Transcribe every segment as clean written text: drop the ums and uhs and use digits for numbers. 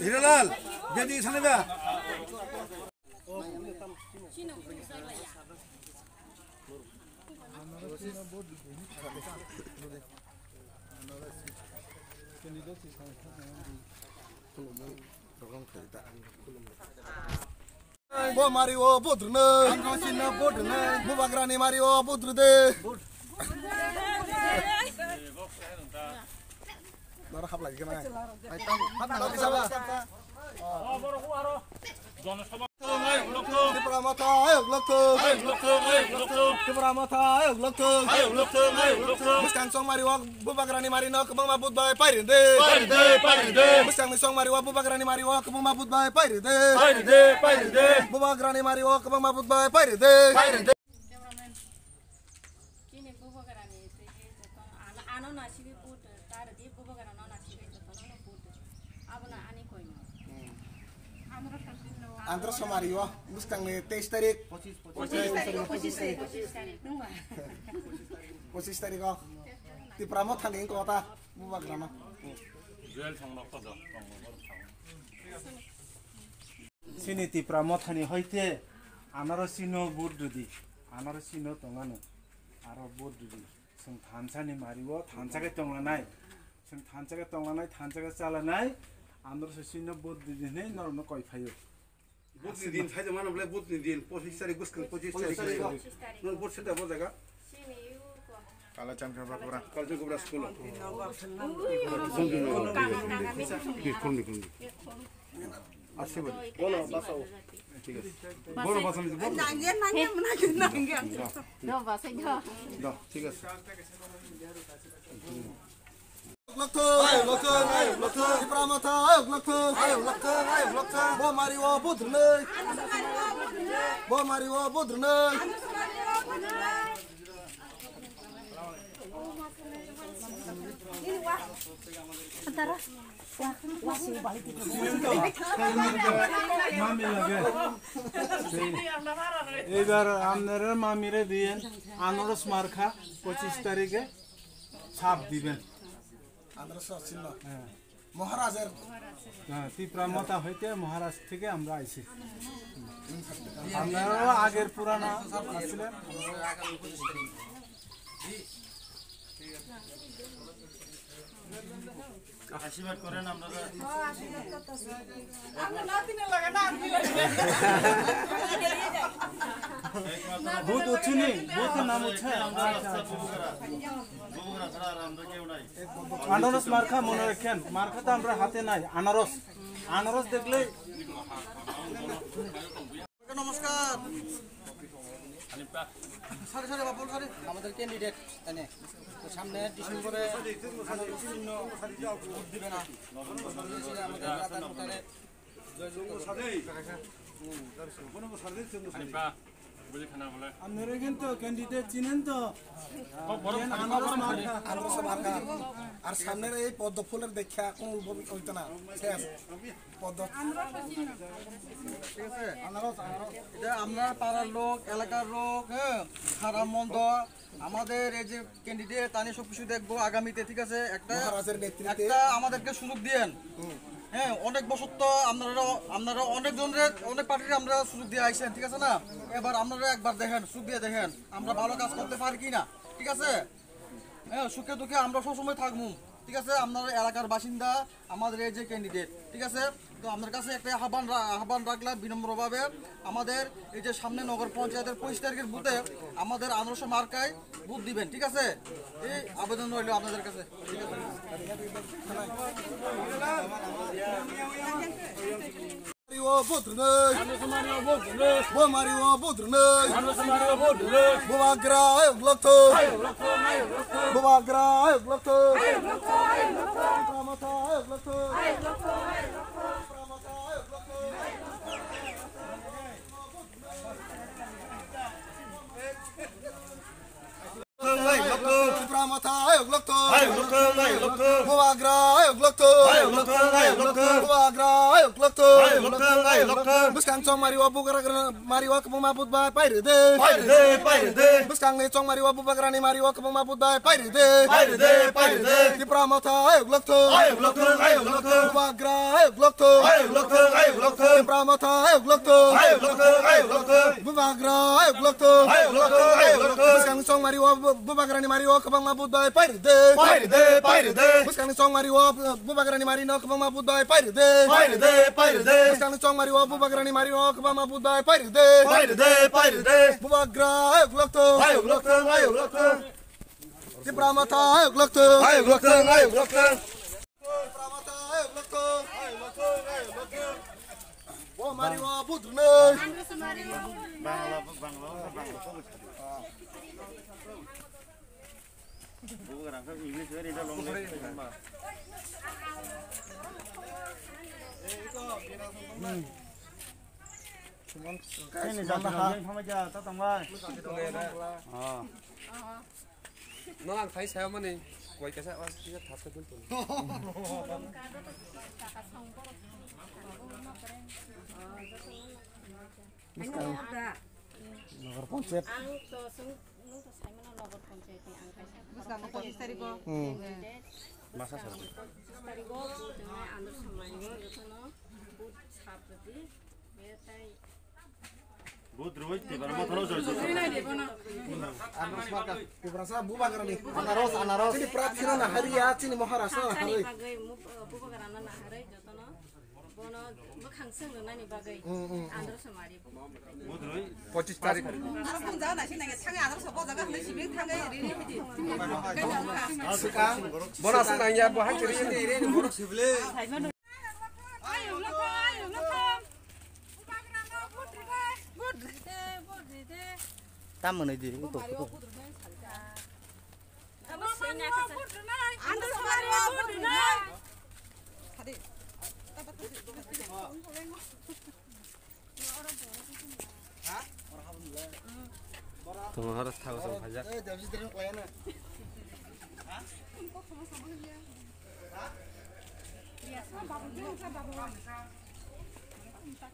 হিরালাল যদি এখানে দা Bo Mario Budrne, Angosina Budrne, Bubagrani Mario Budrude. Nara hap lagi kena. Hap lagi sama. Tipramata, ayo lokto. Tipramata, ayo lokto. Bukan song Mario Bubagrani Marino kebang mabut bay pairinde. Bukan song Mario Bubagrani Mario kebang mabut bay pairinde. Bubagrani Mario kebang mabut bay pairinde. Antara sama Mario, bukan nih tes tarik. Posisi tarik kok. Di Pramot tanding kota, Bubagrana. Sini di Pramot hani hoite, anara sino burdudi, anara sino tongane, aro burdudi. Seng thansa ni Mario, thansa ke tonganai, seng thansa ke tonganai, thansa ke salanai, anara sino burdudi nih normal koi payu. Bud nidin, saya zaman boleh bud nidin, posisi tarik buskan, posisi tarik. Nol bud sudah bud jaga. Kalau jangan berapa, kalau jangan berapa sekolah. Asih betul. Bola basau. Bola basau itu. Nangge. Dah basah dah. Dah, tiga. Lokto, Tipramata, lokto. Bo Mario Budrne. Bo Mario Budrne. Antara wah balik itu. Mami lagi. এবার আপনারা মামিরে দিয়েন আনারস মার্কা 25 তারিখে ছাপ দিবেন Antara sosial. Maharajar. Tipramotha হইতে মহারাজ থেকে আমরা আইছি আপনারা আগের পুরানা আসছিলেন আশীর্বাদ করেন আপনারা আমরা নাতিনে লাগে না আমি ভূত উঠিনি ভূত নাম উঠে আমরা বগুড়া ছাড়া আর আমরা কেউ নাই আনারস মার্কা মনে রাখেন মার্কা তো আমরা হাতে নাই আনারস আনারস দেখলে নমস্কার সারি সারি বাপুল সারি আমাদের ক্যান্ডিডেট এনে তো সামনে ডিসেম্বরে ভোট দিবে না আমাদের আধার ভোটারে আপনারা কিন্তু ক্যান্ডিডেট চিনেন তো আনারস মার্কা আর সামনের এই পদ্ম ফুলের দেখা কোন হইতো না শেষ পদ্ম ঠিক আছে এটা আমরা পাড়ার লোক এলাকার লোক হ্যাঁ খারাপ মন্দ আমাদের এই যে ক্যান্ডিডেট আমি সবকিছু দেখবো আগামীতে ঠিক আছে একটা আমাদেরকে সুযোগ দিয়েন হ্যাঁ অনেক বছর তো আপনারা অনেক জনের অনেক পার্টির আমরা সুযোগ দিয়ে আইছেন ঠিক আছে না এবার আপনারা একবার দেখেন সুযোগ দিয়ে দেখেন আমরা ভালো কাজ করতে পারি কি না ঠিক আছে হ্যাঁ সুখে দুঃখে আমরা সবসময় থাকবো ঠিক আছে আপনার এলাকার বাসিন্দা আমাদের এই যে ক্যান্ডিডেট ঠিক আছে তো আপনার কাছে একটা আহ্বান রাখলাম বিনম্রভাবে আমাদের এই যে সামনে নগর পঞ্চায়েতের 25 তারিখের বুথে আমাদের আদর্শ মার্কায় বুথ দিবেন ঠিক আছে এই আবেদন রইল আপনাদের কাছে ঠিক আছে Mario Budrne, Bo Mario Budrne, Bubagra, lokto, Bubagra, lokto, Tipramata, lokto, Tipramata, lokto, Bubagra, lokto, Bubagra, lokto. Buskang song mariwa bubagrani mariwa kebang mabut bay paire de. Buskang ni song mariwa bubagrani mariwa kebang mabut bay paire de. Di pramata ayo glokto. Bubagra ayo glokto. Di pramata ayo glokto. Bubagra ayo glokto. Buskang song mariwa bubagrani mariwa kebang mabut bay paire de. Buskang song mariwa bubagrani marino kebang mabut bay paire de. Buskang song mariwa bubagrani mariwa kebang mabut bay paire de. Bubagra ayo glokto. Di pramata ayo glokto. Pramata ayo glokto. Wo mariwa budrne. Bangla Bogura English very এটা long ini jangan sama aja, tak tambah. Oh. Nó ăn thấy sao mà này quay cái sao cái thật cái tuần. Nagor Poncet. Masa satu. Buat terus, tiba mau terus terus. Anas marka. Kibrasa bubagrani. Anaros. Sini pratsina na hariya sini maharasa. পঁচিশ তারিখ বড় আছে না ইয়া বহাই চুরি রে বড় সিবলে Tam mana dia itu? তোমার harus tahu sama pajak.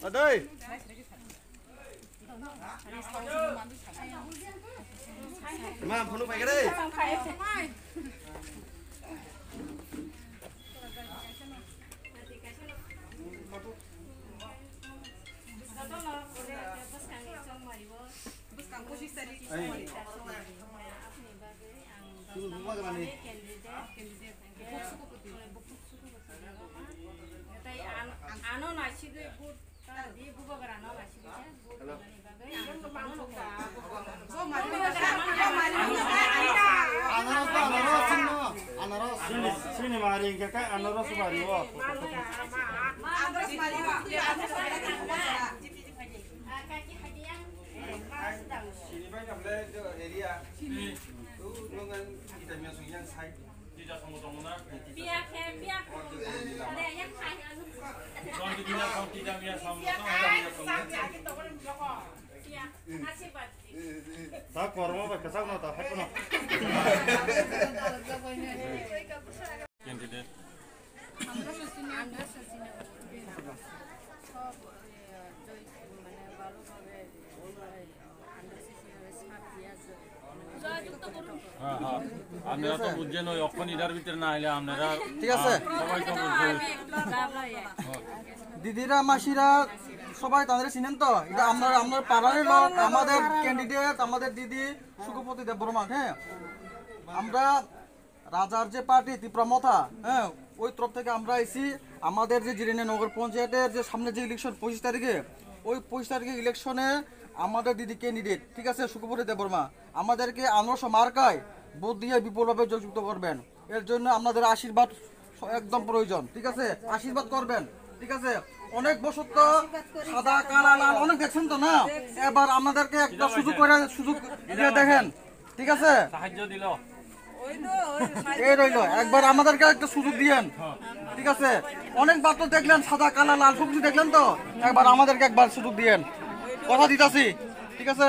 Aduh. Mam, penuh pakai deh. Sini mari kakak anaros mari wah. Sini banyak belajar area. Tu dengan kita masuk yang side. Tidak sama-sama. Biar. Ada yang kaya anu. Kalau tidak biasa sama-sama. Biar. Nasib baik. Tak korma pakai sak nota, hek no. Candidate. আপনারা তো বুঝছেন ওই অক্ষণ either ভিতরে না হলে আপনারা ঠিক আছে সবাই তো বুঝছেন দিদিরা মাসিরা সবাই তাদের চিনেন তো এটা আপনার পাড়ার লোক আমাদের ক্যান্ডিডেট আমাদের দিদি সুখপতি দেববর্মা হ্যাঁ আমরা রাজার যে পার্টি তীব্রমথা হ্যাঁ ওই তরফ থেকে আমরা এসি আমাদের যে জিরিনে নগর পঞ্চায়েতের যে সামনে যে ইলেকশন 25 তারিখে ওই 25 তারিখে ইলেকশনে আমাদের দিদি ক্যান্ডিডেট ঠিক আছে সুখপতি দেববর্মা আমাদেরকে 900 মার্কায় ভোট দিয়ে বিপুলভাবে জয়যুক্ত করবেন এর জন্য আপনাদের আশীর্বাদ একদম প্রয়োজন ঠিক আছে আশীর্বাদ করবেন ঠিক আছে অনেক বছর তো সাদা কালা লাল অনেক দেখছেন তো না এবার আমাদেরকে একটা সুযোগ দিয়ে দেখেন ঠিক আছে সাহায্য দিল এই রইল একবার আমাদেরকে একটা সুযোগ দিয়েন ঠিক আছে অনেকবার তো দেখলেন সাদা কালা লাল সবজি দেখলেন তো একবার আমাদেরকে একবার সুযোগ দিয়েন কথা দিতাছি ঠিক আছে